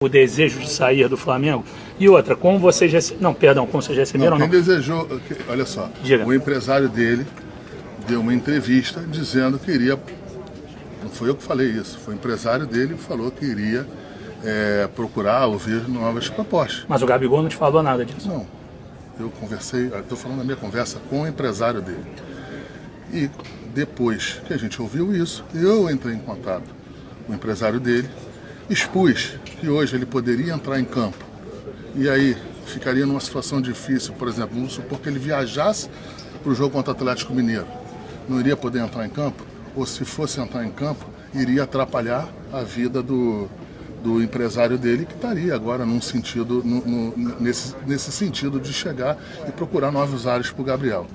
o desejo de sair do Flamengo? E outra, como vocês já... Não, perdão, como vocês já receberam? Quem desejou, olha só, Diga. O empresário dele deu uma entrevista dizendo que iria, não foi eu que falei isso, foi o empresário dele que falou que iria procurar ouvir novas propostas. Mas o Gabigol não te falou nada disso? Não, eu conversei, estou falando da minha conversa com o empresário dele. E depois que a gente ouviu isso, eu entrei em contato com o empresário dele, expus que hoje ele poderia entrar em campo e aí ficaria numa situação difícil, por exemplo, vamos supor que ele viajasse para o jogo contra o Atlético Mineiro, não iria poder entrar em campo, ou se fosse entrar em campo, iria atrapalhar a vida do empresário dele, que estaria agora num sentido, nesse sentido de chegar e procurar novos ares para o Gabriel.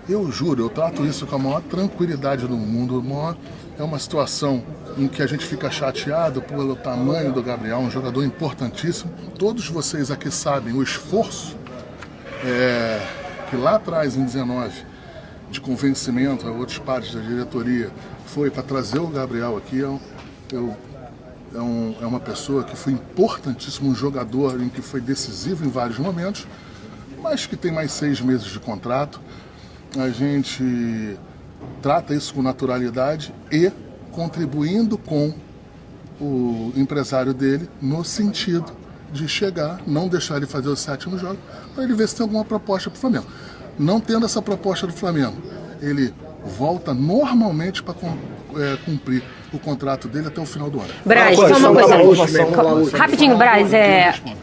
Eu juro, eu trato isso com a maior tranquilidade do mundo. É uma situação em que a gente fica chateado pelo tamanho do Gabriel, um jogador importantíssimo. Todos vocês aqui sabem o esforço que lá atrás, em 19, de convencimento a outros pares da diretoria, foi para trazer o Gabriel aqui. É uma pessoa que foi importantíssimo, um jogador em que foi decisivo em vários momentos, mas que tem mais 6 meses de contrato. A gente trata isso com naturalidade e contribuindo com o empresário dele no sentido de chegar, não deixar ele fazer o 7º jogo, para ele ver se tem alguma proposta para o Flamengo. Não tendo essa proposta do Flamengo, ele volta normalmente para cumprir o contrato dele até o final do ano. Braz, só uma coisa. Rapidinho, Braz.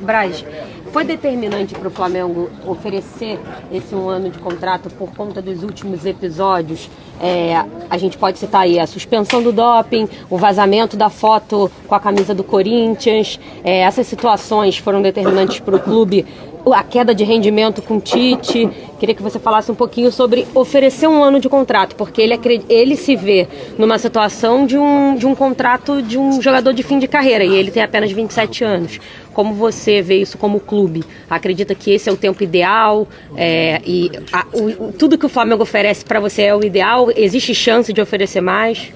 Braz, foi determinante para o Flamengo oferecer esse 1 ano de contrato por conta dos últimos episódios? A gente pode citar aí a suspensão do doping, o vazamento da foto com a camisa do Corinthians. Essas situações foram determinantes para o clube, a queda de rendimento com o Tite. Queria que você falasse um pouquinho sobre oferecer 1 ano de contrato, porque ele se vê numa situação de um contrato de um jogador de fim de carreira, e ele tem apenas 27 anos. Como você vê isso como clube? Acredita que esse é o tempo ideal? Tudo que o Flamengo oferece para você é o ideal? Existe chance de oferecer mais?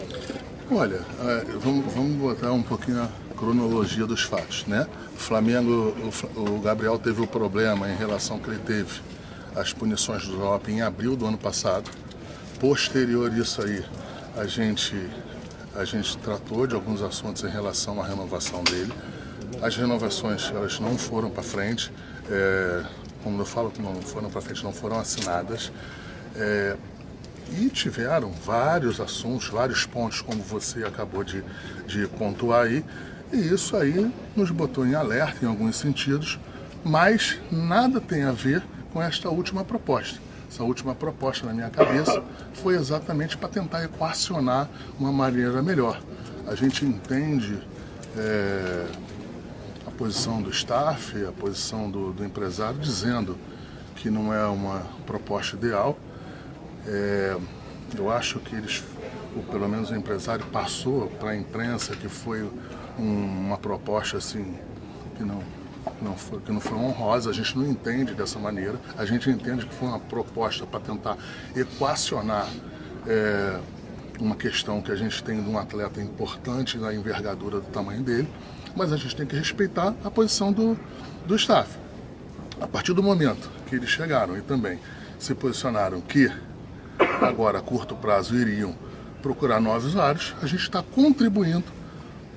Olha, vamos botar um pouquinho a cronologia dos fatos, né? O Flamengo, o Gabriel teve o problema em relação ao que ele teve as punições do doping em abril do ano passado. Posterior a isso aí, a gente tratou de alguns assuntos em relação à renovação dele. As renovações, elas não foram para frente, como eu falo, não foram para frente, não foram assinadas. E tiveram vários assuntos, vários pontos, como você acabou de pontuar aí, e isso aí nos botou em alerta em alguns sentidos, mas nada tem a ver com esta última proposta. Essa última proposta, na minha cabeça, foi exatamente para tentar equacionar uma maneira melhor. A gente entende a posição do staff, a posição do empresário, dizendo que não é uma proposta ideal. Eu acho que ou pelo menos o empresário passou para a imprensa que foi uma proposta assim que não foi honrosa. A gente não entende dessa maneira. A gente entende que foi uma proposta para tentar equacionar uma questão que a gente tem de um atleta importante na envergadura do tamanho dele, mas a gente tem que respeitar a posição do staff. A partir do momento que eles chegaram e também se posicionaram que agora a curto prazo iriam procurar novos ares, a gente está contribuindo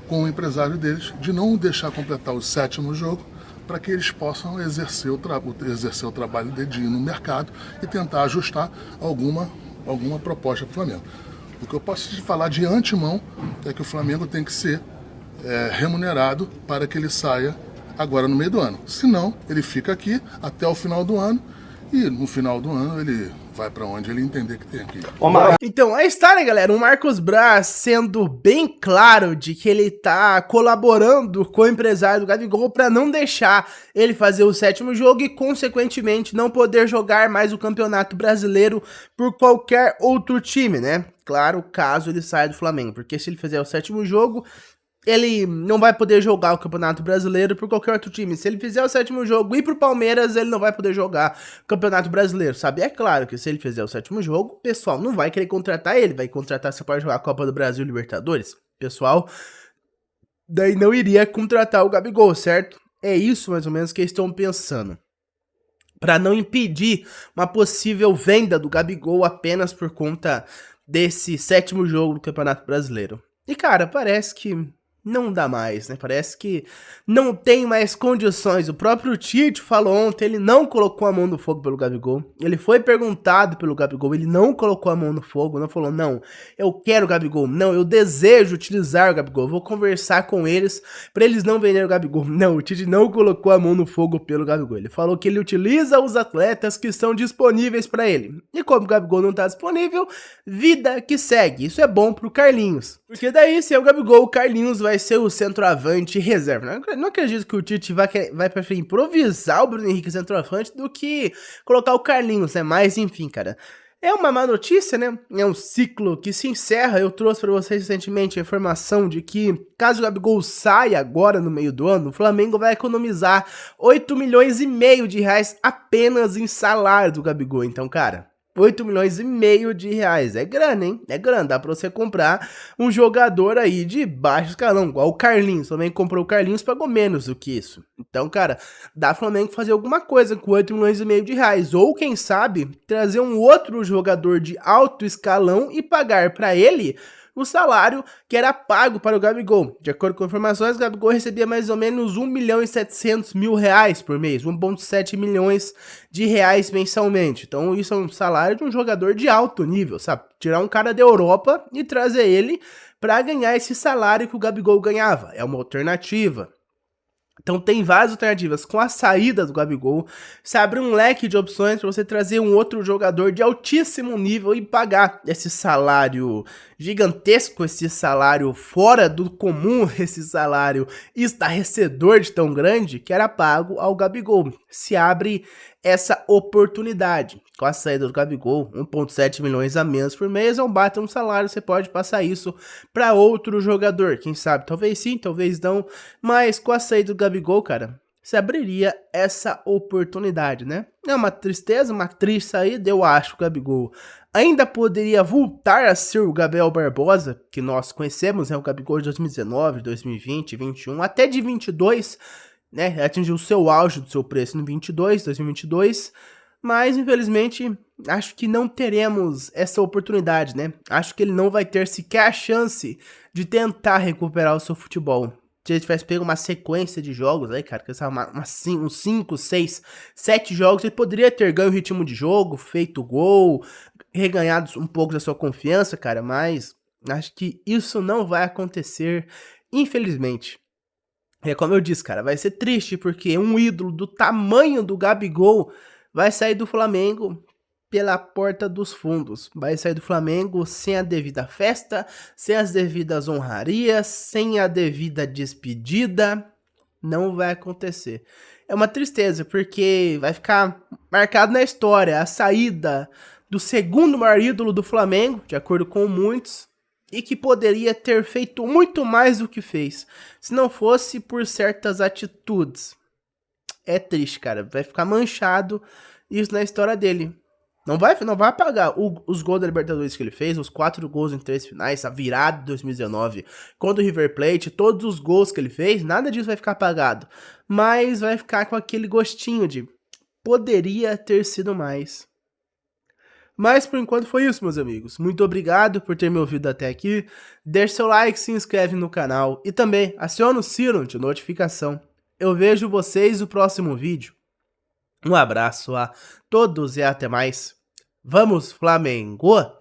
com o empresário deles de não deixar completar o 7º jogo para que eles possam exercer o trabalho dedinho no mercado e tentar ajustar alguma proposta para o Flamengo. O que eu posso te falar de antemão é que o Flamengo tem que ser remunerado para que ele saia agora no meio do ano. Senão, ele fica aqui até o final do ano e no final do ano ele vai para onde ele entender que tem que ir. Então, aí está, né, galera? O Marcos Braz sendo bem claro de que ele tá colaborando com o empresário do Gabigol para não deixar ele fazer o 7º jogo e, consequentemente, não poder jogar mais o Campeonato Brasileiro por qualquer outro time, né? Claro, caso ele saia do Flamengo, porque se ele fizer o 7º jogo, ele não vai poder jogar o Campeonato Brasileiro por qualquer outro time. Se ele fizer o 7º jogo e ir pro Palmeiras, ele não vai poder jogar o Campeonato Brasileiro, sabe? É claro que se ele fizer o 7º jogo, o pessoal não vai querer contratar ele, vai contratar só para jogar a Copa do Brasil e Libertadores. Pessoal daí não iria contratar o Gabigol, certo? É isso mais ou menos que eles estão pensando. Para não impedir uma possível venda do Gabigol apenas por conta desse 7º jogo do Campeonato Brasileiro. E cara, parece que não dá mais, né? Parece que não tem mais condições. O próprio Tite falou ontem, ele não colocou a mão no fogo pelo Gabigol. Ele foi perguntado pelo Gabigol, ele não colocou a mão no fogo, não falou, não, eu quero o Gabigol, não, eu desejo utilizar o Gabigol, vou conversar com eles pra eles não venderem o Gabigol. Não, o Tite não colocou a mão no fogo pelo Gabigol. Ele falou que ele utiliza os atletas que estão disponíveis pra ele. E como o Gabigol não tá disponível, vida que segue. Isso é bom pro Carlinhos. Porque daí, se é o Gabigol, o Carlinhos vai ser o centroavante reserva. Não acredito que o Tite vai preferir improvisar o Bruno Henrique centroavante do que colocar o Carlinhos, né? Mas enfim, cara, é uma má notícia, né? É um ciclo que se encerra. Eu trouxe para vocês recentemente a informação de que, caso o Gabigol saia agora no meio do ano, o Flamengo vai economizar 8,5 milhões de reais apenas em salário do Gabigol. Então, cara, 8,5 milhões de reais. É grana, hein? É grana. Dá pra você comprar um jogador aí de baixo escalão, igual o Carlinhos. O Flamengo comprou o Carlinhos, pagou menos do que isso. Então, cara, dá pro Flamengo fazer alguma coisa com 8,5 milhões de reais. Ou, quem sabe, trazer um outro jogador de alto escalão e pagar pra ele o salário que era pago para o Gabigol. De acordo com informações, o Gabigol recebia mais ou menos 1.700.000 reais por mês, 1,7 milhões de reais mensalmente. Então isso é um salário de um jogador de alto nível, sabe? Tirar um cara da Europa e trazer ele para ganhar esse salário que o Gabigol ganhava. É uma alternativa. Então tem várias alternativas. Com a saída do Gabigol, você abre um leque de opções para você trazer um outro jogador de altíssimo nível e pagar esse salário gigantesco, esse salário fora do comum, esse salário estarrecedor de tão grande que era pago ao Gabigol. Se abre essa oportunidade. Com a saída do Gabigol, 1,7 milhões a menos por mês, é um baita um salário, você pode passar isso para outro jogador, quem sabe, talvez sim, talvez não, mas com a saída do Gabigol, cara, se abriria essa oportunidade, né? É uma tristeza, uma triste saída, eu acho que o Gabigol ainda poderia voltar a ser o Gabriel Barbosa, que nós conhecemos, né? O Gabigol de 2019, 2020, 2021, até de 22, né? Atingiu o seu auge do seu preço no 2022, mas infelizmente acho que não teremos essa oportunidade, né? Acho que ele não vai ter sequer a chance de tentar recuperar o seu futebol. Se ele tivesse pego uma sequência de jogos aí, cara, que uns 5, 6, 7 jogos, ele poderia ter ganho o ritmo de jogo, feito gol, reganhado um pouco da sua confiança, cara, mas acho que isso não vai acontecer, infelizmente. É como eu disse, cara, vai ser triste porque um ídolo do tamanho do Gabigol vai sair do Flamengo pela porta dos fundos. Vai sair do Flamengo sem a devida festa, sem as devidas honrarias, sem a devida despedida. Não vai acontecer. É uma tristeza, porque vai ficar marcado na história a saída do segundo maior ídolo do Flamengo, de acordo com muitos, e que poderia ter feito muito mais do que fez, se não fosse por certas atitudes. É triste, cara. Vai ficar manchado isso na história dele. Não vai apagar os gols da Libertadores que ele fez, os 4 gols em 3 finais, a virada de 2019 contra o River Plate, todos os gols que ele fez, nada disso vai ficar apagado. Mas vai ficar com aquele gostinho de poderia ter sido mais. Mas por enquanto foi isso, meus amigos. Muito obrigado por ter me ouvido até aqui. Deixe seu like, se inscreve no canal e também aciona o sino de notificação. Eu vejo vocês no próximo vídeo. Um abraço a todos e até mais. Vamos, Flamengo!